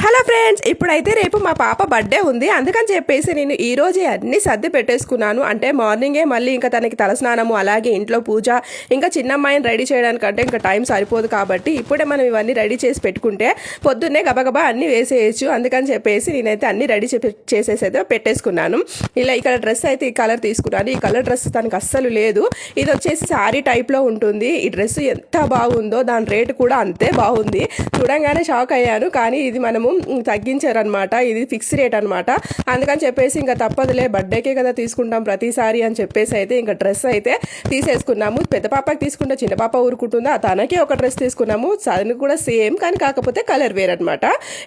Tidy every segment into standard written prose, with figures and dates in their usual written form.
Hello friends, ఇప్పుడైతే రేపు మా పాప బర్త్డే ఉంది. అందుకని చెప్పేసి నేను ఈ రోజే అన్ని సర్ది పెట్టేసుకున్నాను. అంటే మార్నింగే మళ్ళీ ఇంకా తనకి తలస్నానము, అలాగే ఇంట్లో పూజ, ఇంకా చిన్నమ్మాయిని రెడీ చేయడానికంటే ఇంకా టైం సరిపోదు. కాబట్టి ఇప్పుడే మనం ఇవన్నీ రెడీ చేసి పెట్టుకుంటే పొద్దున్నే గబగబా అన్నీ వేసేయచ్చు. అందుకని చెప్పేసి నేనైతే అన్ని రెడీ చేసేసి అయితే పెట్టేసుకున్నాను. ఇలా ఇక్కడ డ్రెస్ అయితే ఈ కలర్ తీసుకున్నాను. ఈ కలర్ డ్రెస్ తనకు అస్సలు లేదు. ఇది వచ్చేసి శారీ టైప్లో ఉంటుంది. ఈ డ్రెస్ ఎంత బాగుందో, దాని రేటు కూడా అంతే బాగుంది. చూడంగానే షాక్ అయ్యాను. కానీ ఇది మనము తగ్గించారనమాట. ఇది ఫిక్స్ రేట్ అనమాట. అందుకని చెప్పేసి ఇంకా తప్పదులే, బర్త్డేకే కదా తీసుకుంటాం ప్రతిసారి అని చెప్పేసి అయితే ఇంకా డ్రెస్ అయితే తీసేసుకున్నాము. పెద్ద పాపకి తీసుకుంటే చిన్న పాప ఊరుకుంటుందా, తనకి ఒక డ్రెస్ తీసుకున్నాము. తనకి కూడా సేమ్, కానీ కాకపోతే కలర్ వేర్ అనమాట.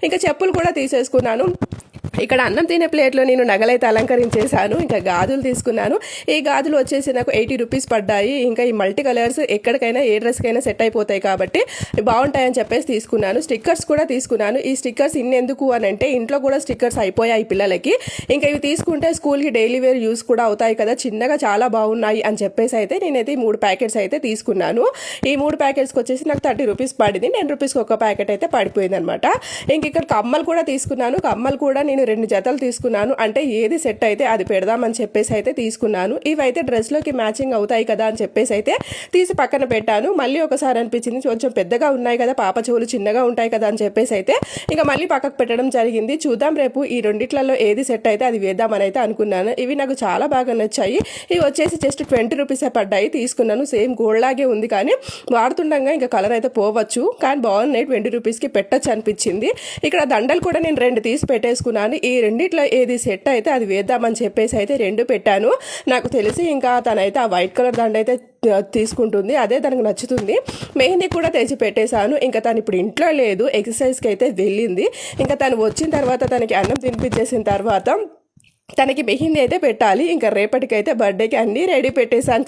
ఇంకా చెప్పులు కూడా తీసేసుకున్నాను. ఇక్కడ అన్నం తినే ప్లేట్లో నేను నగలైతే అలంకరించేశాను. ఇంకా గాజులు తీసుకున్నాను. ఈ గాజులు వచ్చేసి నాకు 80 రూపీస్ పడ్డాయి. ఇంకా ఈ మల్టీ కలర్స్ ఎక్కడికైనా ఏ డ్రెస్కైనా సెట్ అయిపోతాయి కాబట్టి బాగుంటాయని చెప్పేసి తీసుకున్నాను. స్టిక్కర్స్ కూడా తీసుకున్నాను. ఈ స్టిక్కర్స్ ఇన్నెందుకు అని అంటే, ఇంట్లో కూడా స్టిక్కర్స్ అయిపోయాయి పిల్లలకి. ఇంకా ఇవి తీసుకుంటే స్కూల్కి డైలీ వేర్ యూస్ కూడా అవుతాయి కదా, చిన్నగా చాలా బాగున్నాయి అని చెప్పేసి అయితే నేనైతే ఈ 3 ప్యాకెట్స్ అయితే తీసుకున్నాను. ఈ 3 ప్యాకెట్స్కి వచ్చేసి నాకు 30 రూపీస్ పడింది. 10 రూపీస్కి ఒక ప్యాకెట్ అయితే పడిపోయింది అనమాట. ఇంక ఇక్కడ కమ్మలు కూడా తీసుకున్నాను. కమ్మలు కూడా నేను 2 జతలు తీసుకున్నాను. అంటే ఏది సెట్ అయితే అది పెడదామని చెప్పేసి అయితే తీసుకున్నాను. ఇవైతే డ్రెస్లోకి మ్యాచింగ్ అవుతాయి కదా అని చెప్పేసి అయితే తీసి పక్కన పెట్టాను. మళ్ళీ ఒకసారి అనిపించింది, కొంచెం పెద్దగా ఉన్నాయి కదా, పాప చెవులు చిన్నగా ఉంటాయి కదా అని చెప్పేసి అయితే ఇంకా మళ్ళీ పక్కకు పెట్టడం జరిగింది. చూద్దాం రేపు ఈ రెండిట్లలో ఏది సెట్ అయితే అది వేద్దామని అయితే అనుకున్నాను. ఇవి నాకు చాలా బాగా నచ్చాయి. ఇవి వచ్చేసి జస్ట్ 20 రూపీసే పడ్డాయి. తీసుకున్నాను. సేమ్ గోల్డ్ లాగే ఉంది, కానీ వాడుతుండగా ఇంకా కలర్ అయితే పోవచ్చు. కానీ బాగున్నాయి, 20 రూపీస్కి పెట్టచ్చు అనిపించింది. ఇక్కడ దండలు కూడా నేను 2 తీసి పెట్టేసుకున్నాను. ఈ రెండిట్లో ఏది సెట్ అయితే అది వేద్దామని చెప్పేసి అయితే 2 పెట్టాను. నాకు తెలిసి ఇంకా తనైతే ఆ వైట్ కలర్ దండ అయితే తీసుకుంటుంది, అదే తనకు నచ్చుతుంది. మెహందీ కూడా తెచ్చి పెట్టేశాను. ఇంకా తను ఇప్పుడు ఇంట్లో లేదు, ఎక్సర్సైజ్కి అయితే వెళ్ళింది. ఇంకా తను వచ్చిన తర్వాత తనకి అన్నం తినిపించేసిన తర్వాత తనకి మెహందీ అయితే పెట్టాలి. ఇంకా రేపటికైతే బర్త్డేకి అన్నీ రెడీ పెట్టేశాను.